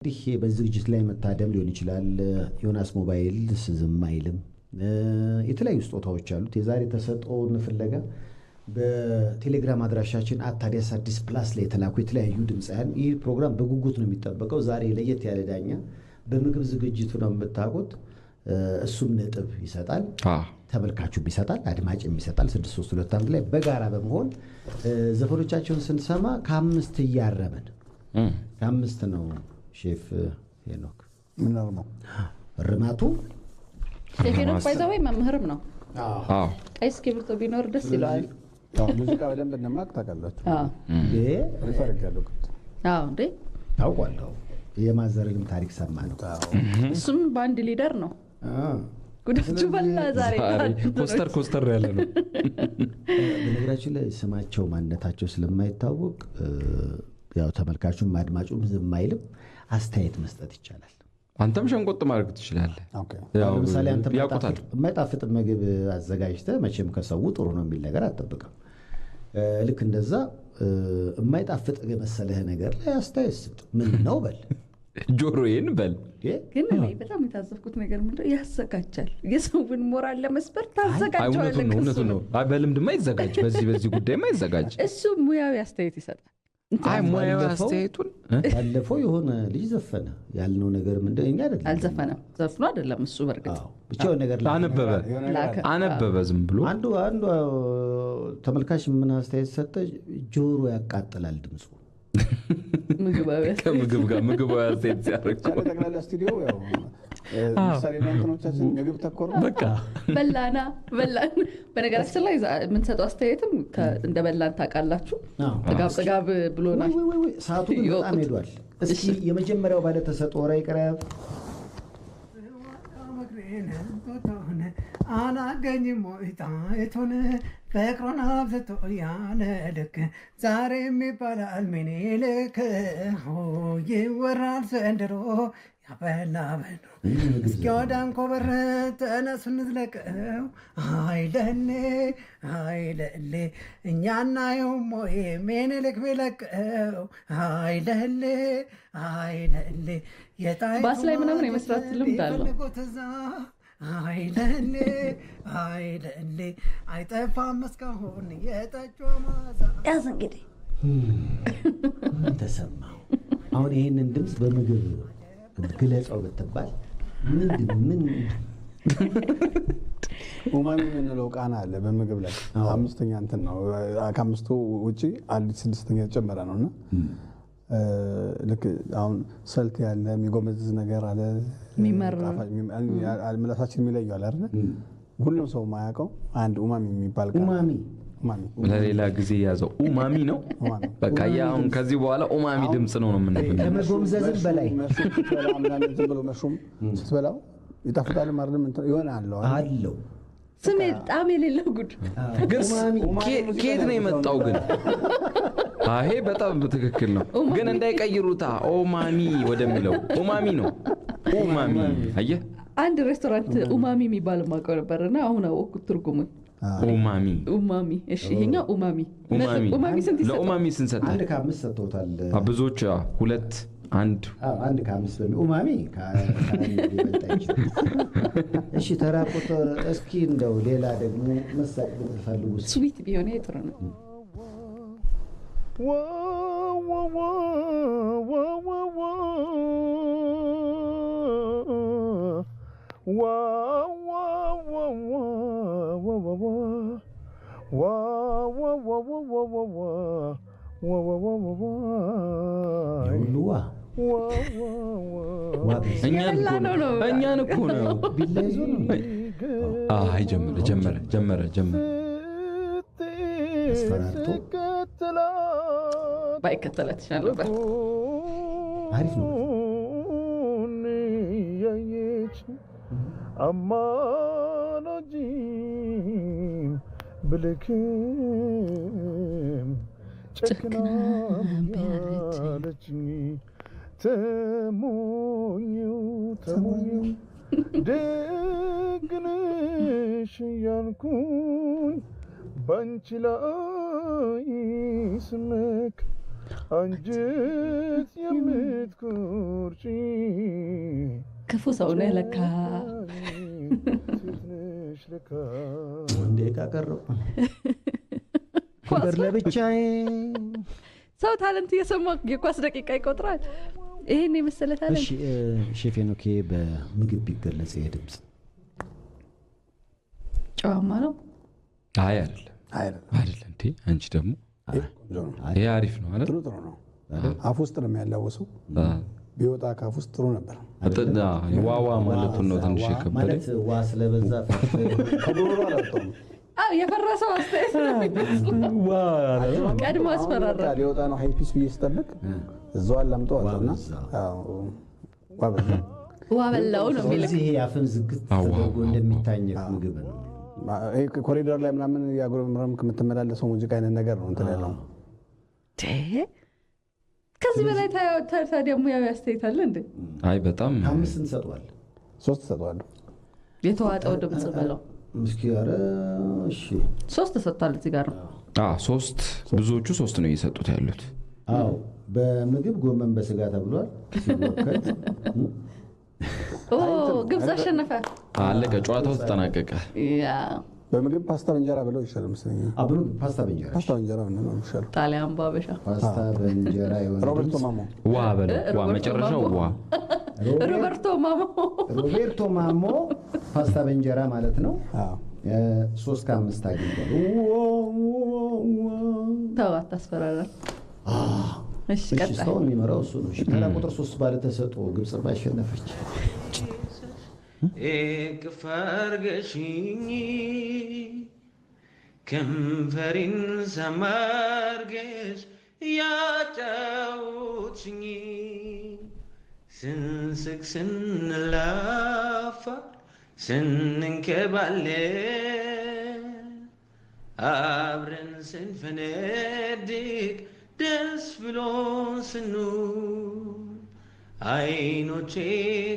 ይሄ በዝግጅት ላይ መታደም ሊሆን ይችላል። ዮናስ ሞባይል ዝም አይልም። የተለያዩ ስጦታዎች አሉት። የዛሬ ተሰጥኦን ፍለጋ በቴሌግራም አድራሻችን @ታዲያስ አዲስ ፕላስ ላይ የተላኩ የተለያዩ ድምጻያን ይህ ፕሮግራም በጉጉት ነው የሚጠበቀው። ዛሬ ለየት ያለ ዳኛ በምግብ ዝግጅቱ ነው የምታውቁት። እሱም ነጥብ ይሰጣል፣ ተመልካቹም ይሰጣል፣ አድማጭም ይሰጣል። 632 ላይ በጋራ በመሆን ዘፈኖቻቸውን ስንሰማ ከአምስት እያረመን ከአምስት ነው። ሼፍ ሄኖክ ምን ነው ርማቱ ሼፍ ሄኖክ ባይዛው መምህርም ነው። አዎ ቀይ እስክሪብቶ ቢኖር ደስ ይላል። ሙዚቃ በደንብ እንደማቅ ታውቃላችሁ። ሪፈር ያለው እንዴ ታውቃለሁ። የማዘርንም ታሪክ ሰማ ነው። እሱም ባንድ ሊደር ነው። ጉዳቹ በላ ዛሬ ኮስተር ያለ ነው። በነገራችን ላይ ስማቸው ማንነታቸው ስለማይታወቅ ያው ተመልካቹም አድማጩም ዝም አይልም፣ አስተያየት መስጠት ይቻላል። አንተም ሸንቆጥ ማድረግ ትችላለህ። ያው ለምሳሌ አንተ የማይጣፍጥ ምግብ አዘጋጅተህ መቼም ከሰው ጥሩ ነው የሚል ነገር አትጠብቅም። ልክ እንደዛ የማይጣፍጥ የመሰለህ ነገር ላይ አስተያየት ስጥ። ምን ነው በል፣ ጆሮዬን በል። ግን እኔ በጣም የታዘብኩት ነገር ምንድነው ያዘጋጃል። የሰውን ሞራል ለመስበር ታዘጋጃለህ። እውነቱ ነው። በልምድማ ይዘጋጅ፣ በዚህ ጉዳይማ ይዘጋጅ። እሱ ሙያዊ አስተያየት ይሰጣል። ሙያዊ አስተያየቱን ባለፈው የሆነ ልጅ ዘፈነ ያልነው ነገር ምንድን እኛ አይደለም አልዘፈነም፣ ዘፍኖ አይደለም እሱ። በርግጥ ብቻው ነገር አነበበ ዝም ብሎ። አንዱ ተመልካች ምን አስተያየት ሰጠ? ጆሮ ያቃጥላል ድምፁ። ከምግብ ጋር ምግባዊ አስተያየት ሲያደርግ ጠቅላላ ስቱዲዮ ያው ሰሪናንተኖቻችን ምግብ ተኮር በቃ በላን። በነገራችን ላይ የምንሰጠው አስተያየትም እንደ በላን ታውቃላችሁ። ጥጋብ ብሎናል። ሰዓቱ ግን በጣም ሄዷል። እስኪ የመጀመሪያው ባለ ተሰጥኦ ወራ ይቀራል። አናገኝም ሞይታ የቱን ፍቅሩን አብዝቶ ያለልክ ዛሬም ይባላል ምኒልክ ይወራል ዘንድሮ ያበላበሉ እስኪ ወደ አንኮበር ተነሱ እንዝለቀው አይለሌ እኛና የውሞዬ ምኒልክ ቢለቀው አይለሌ ባስ ላይ ምናምን የመስራት ልምድ አለው። አይለሌ አይጠፋም እስካሁን የጠጮ ማዛ ያዝ እንግዲህ ተሰማው። አሁን ይህንን ድምፅ በምግብ ግለጸው ብትባል ምን ኡማሚ የምንለው ቃና አለ በምግብ ላይ አምስተኛ እንትን ነው። ከአምስቱ ውጪ አንድ ስድስተኛ ተጨመረ ነውና ልክ አሁን ሰልት ያለ የሚጎመዝዝ ነገር አለ፣ ምላሳችን የሚለየው አለ አይደል? ሁሉም ሰው ማያውቀው አንድ ኡማሚ የሚባል ቃል ኡማሚ ለሌላ ጊዜ ያዘው ኡማሚ ነው። በቃ አሁን ከዚህ በኋላ ኡማሚ ድምጽ ነው የምንለው። ከመጎምዘዝም በላይ መሽሩም ስትበላው ይጣፍጣል ማለት ነው። ይሆን አለው ስሜ ጣም የሌለው ጉድ። ግን ከየት ነው የመጣው? ግን ይሄ በጣም ትክክል ነው። ግን እንዳይቀይሩታ ኡማሚ ወደሚለው ኡማሚ ነው። ኡማሚ አየህ፣ አንድ ሬስቶራንት ኡማሚ የሚባል ማቀው ነበርና አሁን አወኩት ትርጉሙን። ኡማሚ እሺ፣ ይሄኛው ኡማሚ ስንት ይሰጣል? ለኡማሚ ስንሰጥ አንድ ከአምስት ሰጥቶታል። ብዙዎች ሁለት አንድ ከአምስት ኡማሚ ከአንድ። እሺ ተራ ቁጥር እስኪ እንደው ሌላ ደግሞ መሳቅ ብትፈልጉ ስዊት ቢሆን ጥሩ ነው። እኛን እኮ ነው ቢላይዞ ነው። አይ ጀመረ አስፈራርቶ ባይከተላት ይችላል ነበር። አሪፍ ነው። አማኖጂም ብልክም ጨክና ቢያለች ተሞኙ ደግነሽ ያልኩኝ ባንቺ ላይ ስመክ አንጀት የምትቆርጪ ክፉ ሰው ነህ ለካ። ሴት ነሽ ለካ። ደቂቃ ቀረው ነገር ለብቻዬ ሰው ታለንት እየሰማ የኳስ ደቂቃ ይቆጥራል። ይሄን የመሰለ ታለንት። እሺ ሼፍ ሄኖክ በምግብ ቢገለጽ ይሄ ድምፅ ጨዋማ ነው? አይ አይደለም እንዴ አንቺ ደግሞ ይሄ አሪፍ ነው አይደል? ጥሩ ነው። አፍ ውስጥ ነው የሚያላውሰው። ቢወጣ ከአፍ ውስጥ ጥሩ ነበር። ዋዋ ማለቱን ነው ትንሽ የከበደኝ። ማለት ዋ ስለበዛ ከዶሮ አላወጣውም። የፈረሰው አስተያየት ቀድሞ አስፈራራ። ሊወጣ ነው ሃይ ፒስ ብዬ ስጠብቅ እዛው አላምጠው አለና ዋ በላው ነው የሚለው። ስለዚህ አፍን ዝግት ተደርጎ እንደሚታኘክ ምግብ ነው። ኮሪደር ላይ ምናምን ያጎረምረምክ የምትመላለሰው ሙዚቃ አይነት ነገር ነው እንትን ያለው። ከዚህ በላይ ታዲያ ሙያዊ አስተያየት አለ እንዴ? አይ በጣም 5 እንሰጠዋለን። 3 እሰጠዋለሁ። የተዋጠው ድምጽ በለው እስኪ። ኧረ እሺ 3 ተሰጥቷል እዚህ ጋር ነው። 3 ብዙዎቹ 3 ነው እየሰጡት ያሉት። አዎ በምግብ ጎመን በስጋ ተብሏል ሲወከል። ግብፅ አሸነፈ። አለቀ፣ ጨዋታው ተጠናቀቀ። በምግብ ፓስታ በእንጀራ ብለው ይሻላል መሰለኝ። አብሮ ፓስታ በእንጀራ ነው ይሻላል። ጣሊያን ባበሻ ፓስታ በእንጀራ ይሆናል። ሮበርቶ ማሞ ዋ በለው ዋ፣ መጨረሻው ዋ። ሮበርቶ ማሞ ፓስታ በእንጀራ ማለት ነው። አዎ 3 ከ5 አግኝቷል። ተው አታስፈራራን። እሺ ቀጣይ እስካሁን የሚመራው እሱ ነው። ተራ ቁጥር 3 ባለ ተሰጥኦ ግብፅ ባሸነፈች። ኤክፈርገሽኝ ከንፈሪን ሰማርገሽ ያጫውትሽኝ ስንስቅ ስንላፋ ስንንከባለን አብረን ስንፈነድቅ ደስ ብሎን ስንውል አይኖቼ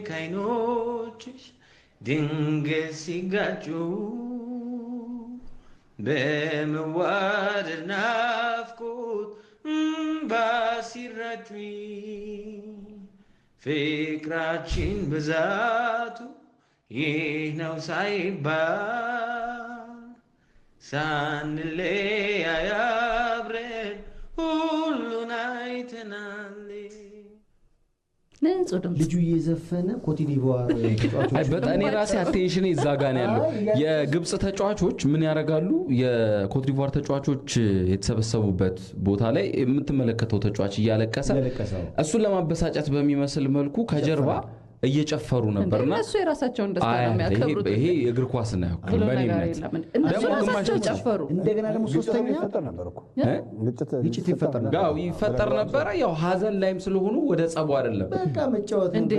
ከአይኖችሽ ድንገት ሲጋጩ በመዋደድ ናፍቆት እምባ ሲረጩኝ ፍቅራችን ብዛቱ ይህ ነው ሳይባል ሳንለያይ አብረን ሁሉን አይተናል። ልጁ እየዘፈነ ኮትዲቯር ተጫዋቾች በጣም እኔ ራሴ አቴንሽን እዛ ጋር ነው ያለው። የግብፅ ተጫዋቾች ምን ያደርጋሉ? የኮትዲቯር ተጫዋቾች የተሰበሰቡበት ቦታ ላይ የምትመለከተው ተጫዋች እያለቀሰ እሱን ለማበሳጨት በሚመስል መልኩ ከጀርባ እየጨፈሩ ነበርና እነሱ የራሳቸውን ደስታ ነው የሚያከብሩት። ይሄ እግር ኳስ ነው ያክል በኔ እምነት። እነሱ ራሳቸው ጨፈሩ። እንደገና ደግሞ ሶስተኛ ይፈጠር ነበር እኮ ግጭት ይፈጠር ነበር። ጋው ይፈጠር ነበር። ያው ሀዘን ላይም ስለሆኑ ወደ ጸቡ አይደለም በቃ መጫወት እንዴ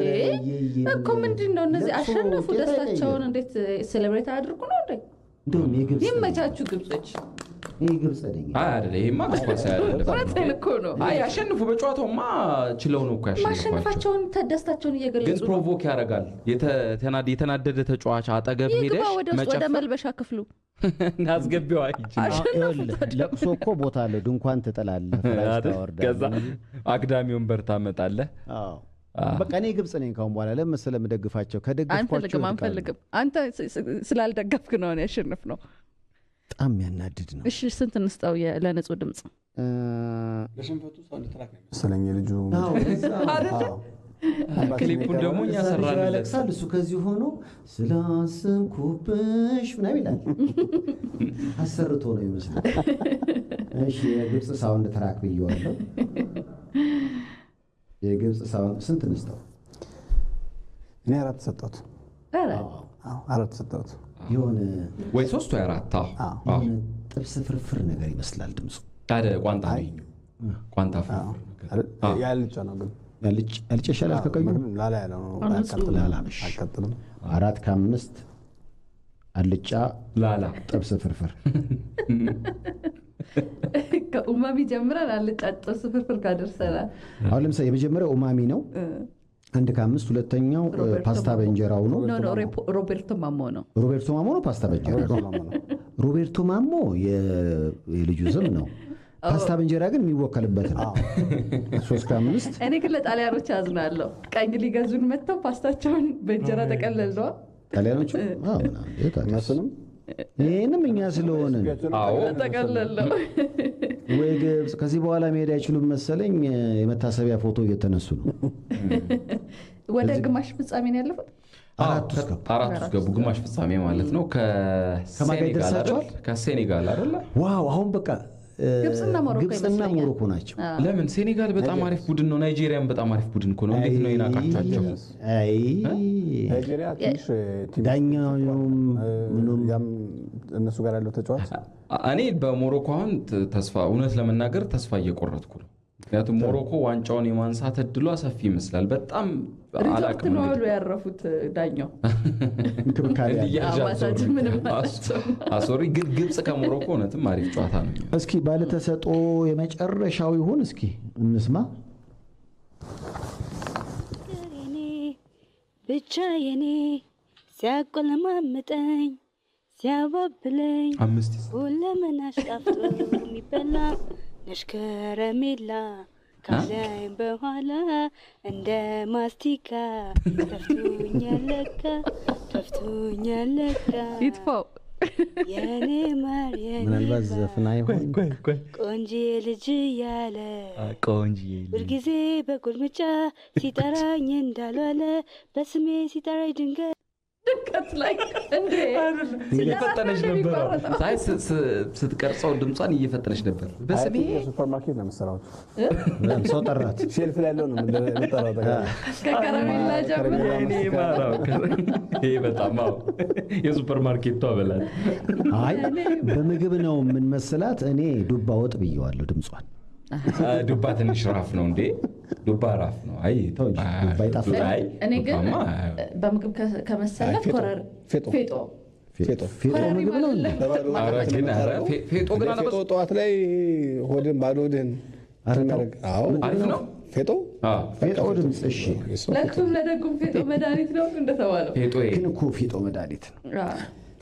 እኮ ምንድነው? እነዚህ አሸነፉ፣ ደስታቸውን እንዴት ሴሌብሬት አድርጉ ነው እንዴ? እንደውም የግብፅ ይመቻችሁ ግብጾች። ይሄ ግብፅ አይደለም። አይ አይደለም፣ ይሄማ እግር ኳስ አይደለም። ወራተን እኮ ነው። አይ ያሸንፉ፣ በጨዋታውማ ችለው ነው እኮ ያሸንፋቸው። ማሸነፋቸውን ደስታቸውን እየገለጹ ግን ፕሮቮክ ያደርጋል። የተናደደ ተጫዋች አጠገብ ሄደሽ ወደ መልበሻ ክፍሉ እናስገቢው አይችልም። ለቅሶ እኮ ቦታ አለው። ድንኳን ትጥላለህ፣ ፍራሽ ታወርዳለህ፣ ከዛ አግዳሚ ወንበር ታመጣለህ። አዎ በቃ እኔ ግብፅ ነኝ ካሁን በኋላ ለምን ስለምደግፋቸው ከደግፋቸው አንፈልግም። አንተ ስላልደገፍክ ነው ያሸንፍ ነው። በጣም የሚያናድድ ነው። እሺ ስንት እንስጣው ለንጹህ ድምፅ? ለሽንፈቱ ሳውንድ ትራክ ነው መሰለኝ ልጁ። ክሊፑን ደግሞ እኛ ሰራንለት። ያለቅሳል እሱ ከዚህ ሆኖ ስላሰንኩብሽ ምናምን ይላል። አሰርቶ ነው ይመስላል። እሺ የግብፅ ሳውንድ ትራክ ብየዋለሁ። የግብፅ ሳውንድ ስንት እንስጣው? እኔ 4 ሰጠሁት። 4 ሰጠሁት። የሆነ ወይ 3 ወይ 4 የሆነ ጥብስ ፍርፍር ነገር ይመስላል ድምፁ። ታዲያ ቋንጣ ነው ቋንጣ ፍርፍር ነገር ያልጫ ነው ግን ያልጫ ይሻላል ከቀዩ ላላ ያለው ነው። አያቃጥልም። 4 ከ5 አልጫ ላላ ጥብስ ፍርፍር ከኡማሚ ጀምረን አልጫ ጥብስ ፍርፍር ካደርሰናል። አሁን ለምሳሌ የመጀመሪያው ኡማሚ ነው 1 ከ5። ሁለተኛው ፓስታ በእንጀራው ነው። ሮቤርቶ ማሞ ነው። ሮቤርቶ ማሞ ነው ፓስታ በእንጀራው ነው። ሮቤርቶ ማሞ የልጁ ስም ነው። ፓስታ በእንጀራ ግን የሚወከልበት ነው 3 ከ5 እኔ ግን ለጣሊያኖች አዝናለሁ። ቀኝ ሊገዙን መጥተው ፓስታቸውን በእንጀራ ተቀለልነዋ ጣሊያኖቹ እነሱንም ይህንም እኛ ስለሆነ ተቀለለው ወይ ግብፅ ከዚህ በኋላ መሄድ አይችሉም መሰለኝ። የመታሰቢያ ፎቶ እየተነሱ ነው። ወደ ግማሽ ፍጻሜ ነው ያለፉት። አራት ውስጥ ገቡ። ግማሽ ፍጻሜ ማለት ነው። ከሴኔጋል አይደለ? ዋው! አሁን በቃ ግብፅና ሞሮኮ ናቸው። ለምን? ሴኔጋል በጣም አሪፍ ቡድን ነው። ናይጄሪያም በጣም አሪፍ ቡድን እኮ ነው። እንዴት ነው የናቃቻቸው? ናይጄሪያ ትንሽ ዳኛውም እነሱ ጋር ያለው ተጫዋች እኔ በሞሮኮ አሁን ተስፋ እውነት ለመናገር ተስፋ እየቆረጥኩ ነው። ምክንያቱም ሞሮኮ ዋንጫውን የማንሳት እድሏ ሰፊ ይመስላል። በጣም አላቅም ነው ያረፉት ዳኛው አሶሪ ግን ግብፅ ከሞሮኮ እውነትም አሪፍ ጨዋታ ነው። እስኪ ባለተሰጥኦ የመጨረሻው ይሁን እስኪ እንስማ። ብቻ የኔ ሲያቆለማምጠኝ ሲያባብለኝ ሁለምን አሽጣፍጦ የሚበላ ነሽከረሜላ ካለኝ በኋላ እንደ ማስቲካ ተፍቶኛለካ ይጥፋው የኔ ማር ምናልባት ዘፍና ይሆን ቆንጆ ልጅ ያለ ሁልጊዜ በጉልምጫ ሲጠራኝ እንዳልዋለ በስሜ ሲጠራኝ ድንገት ላይ እንዴ እየፈጠነች ነበር። ሳይ ስትቀርጸው ድምጿን እየፈጠነች ነበር። በስሜ ሱፐርማርኬት ነው የምትሰራው። ሰው ጠራት። ሼልፍ ላይ ያለው ነው የምትጠራው። ከከረሜላ ጀምሮ እኔ ማራው ይሄ በጣም የሱፐርማርኬቷ በላት። አይ በምግብ ነው ምን መሰላት። እኔ ዱባ ወጥ ብየዋለሁ ድምጿን። ዱባ ትንሽ ራፍ ነው እንዴ? ዱባ ራፍ ነው። አይ ዱባ ይጣፍጣል። እኔ ግን በምግብ ከመሰላት ፌጦ ምግብ ነው እንዴ? ፌጦ ግን ፌጦ ጠዋት ላይ ሆድን ባዶ ሆድን አሪፍ ነው ፌጦ ድምፅ። እሺ ለክቱም ለደጉም ፌጦ መድኃኒት ነው እንደተባለው። ግን እኮ ፌጦ መድኃኒት ነው።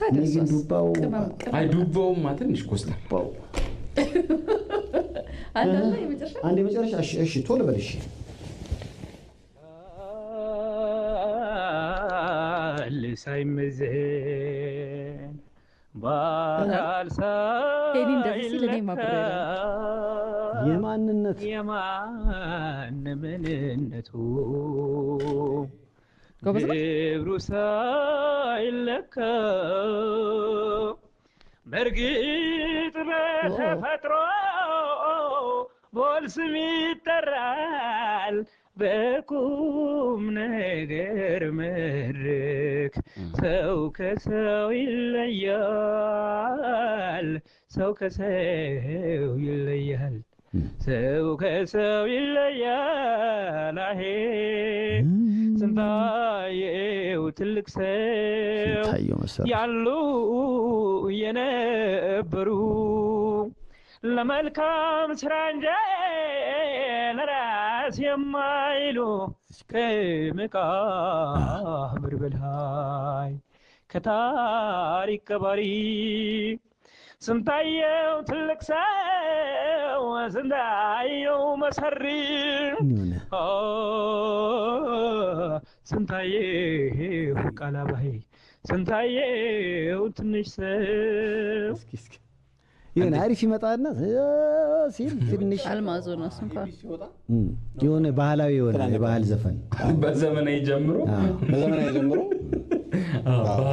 እኔ ግን ዱባው ዱባውማ ትንሽ ኮስተር አንድ የመጨረሻ እሺ ቶሎ በል እሺ። ሳይመዘን የማንነቱ ግብሩ ሳይለካ በእርግጥ በተፈጥሮ በስም ይጠራል በቁም ነገር መድረክ ሰው ከሰው ይለያል። ሰው ከሰው ይለያል። ሰው ከሰው ይለያል። አሄ ስንታየው ትልቅ ሰው ያሉ የነበሩ ለመልካም ስራ እንጂ ለራስ የማይሉ ከመቃብር በላይ ከታሪክ ቀባሪ ስንታየው ትልቅ ሰው ስንታየው መሰሪ ስንታየው ቃላባይ ስንታየው ትንሽ ሰው የሆነ አሪፍ ይመጣና ሲል ትንሽ አልማዞ ነው እንኳን የሆነ ባህላዊ የሆነ የባህል ዘፈን በዘመናዊ ጀምሮ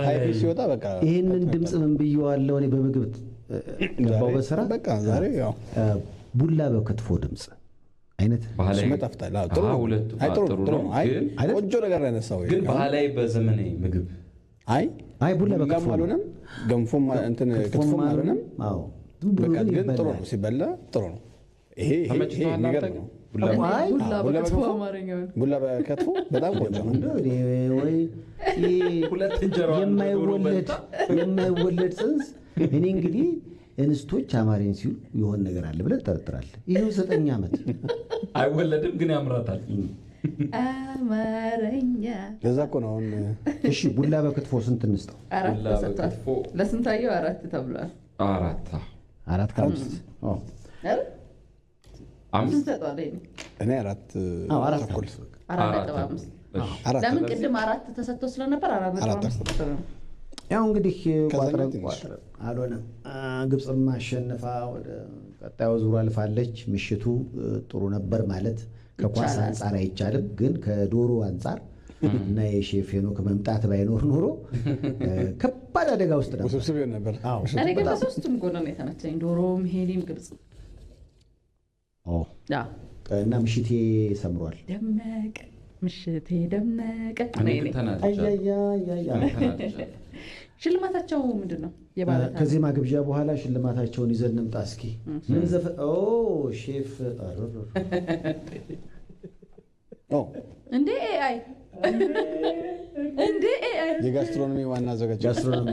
ሃይፒ ሲወጣ በቃ ይሄንን ድምጽ ምን ብየዋለሁ እኔ በምግብ ገባው በስራ በቃ ዛሬ ያው ቡላ በከትፎ ድምጽ አይነት ባህላዊ መጣፍጣላ ጥሩ ቆንጆ ነገር ያነሳው ግን ባህላዊ በዘመናዊ ምግብ አይ ቡላ በከትፎ አልሆነም ገንፎም እንትን ክትፎም አልሆነም። አዎ በቃ ግን ጥሩ ነው ሲበላ ጥሩ ነው። ይሄ ነገር ነው። ቡላ በከትፎ በጣም ቆንጆ ነው። ወይ ሁለት እንጀራ የማይወለድ ጽንስ እኔ እንግዲህ እንስቶች አማርኛ ሲሉ የሆነ ነገር አለ ብለህ ትጠረጥራለህ። ይሄው 9 ዓመት አይወለድም ግን ያምራታል። አማርኛ ለዛ እኮ ነው። እሺ ቡላ በክትፎ ስንት እንስጠው? 4 ተሰጥቷል። ለስንታየው 4 ተብሏል። 4 ከ5 ስንት ሰጠዋለህ? እኔ 4 ተኩል 4.5 ለምን ቅድም 4 ተሰጥቶ ስለነበር 4.5 ነው። ያው እንግዲህ ቋጥረን አልሆነም። ግብፅም አሸንፋ ወደ ቀጣዩ ዙር አልፋለች። ምሽቱ ጥሩ ነበር ማለት ከኳስ አንጻር አይቻልም፣ ግን ከዶሮ አንጻር እና የሼፍ ሄኖክ መምጣት ባይኖር ኖሮ ከባድ አደጋ ውስጥ ነበር። ውስብስብ ነበር። እኔ ግን በሶስቱም ጎን ነው የተመቸኝ፣ ዶሮም ሄሊም ግብፅ። እና ምሽቴ ሰምሯል። ደመቀ ምሽቴ ደመቀ። ሽልማታቸው ምንድን ነው? ከዚህ ማግብዣ በኋላ ሽልማታቸውን ይዘን እንምጣ እስኪ። ምን ሼፍ እንዴ ኤአይ የጋስትሮኖሚ ዋና አዘጋጅ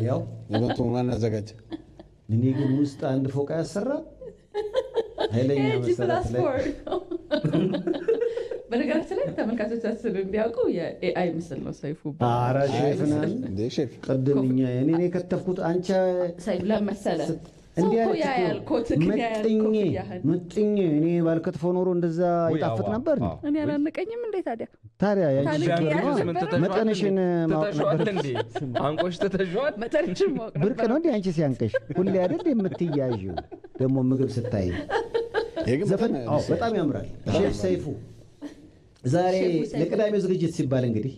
ያው የመቶ ዋና አዘጋጅ። እኔ ግን ውስጥ አንድ ፎቅ ያሰራ ኃይለኛ መሰረት ላይ በነገራችን ላይ ተመልካቾቻችን እንዲያውቁ የኤአይ ምስል ነው ሰይፉ። ኧረ ሼፍ ነን እንደ ሼፍ ቅድም እኔ ከተፍኩት አንቺ ሰይፉ ለመሰለ ምጥኝ እኔ ባልከትፈው ኖሮ እንደዛ ይጣፍጥ ነበር። እኔ አላነቀኝም እንዴ ታዲያ መጠንሽን ማወቅ ነበር እንዴ? አንቆሽ ተተጇል። መጠንሽን ማወቅ ነበር። ብርቅ ነው እንዴ አንቺ ሲያንቀሽ ሁሌ አይደል የምትያዥው? ደግሞ ምግብ ስታይ ዘፈን በጣም ያምራል። ሼፍ ሰይፉ ዛሬ ለቅዳሜው ዝግጅት ሲባል እንግዲህ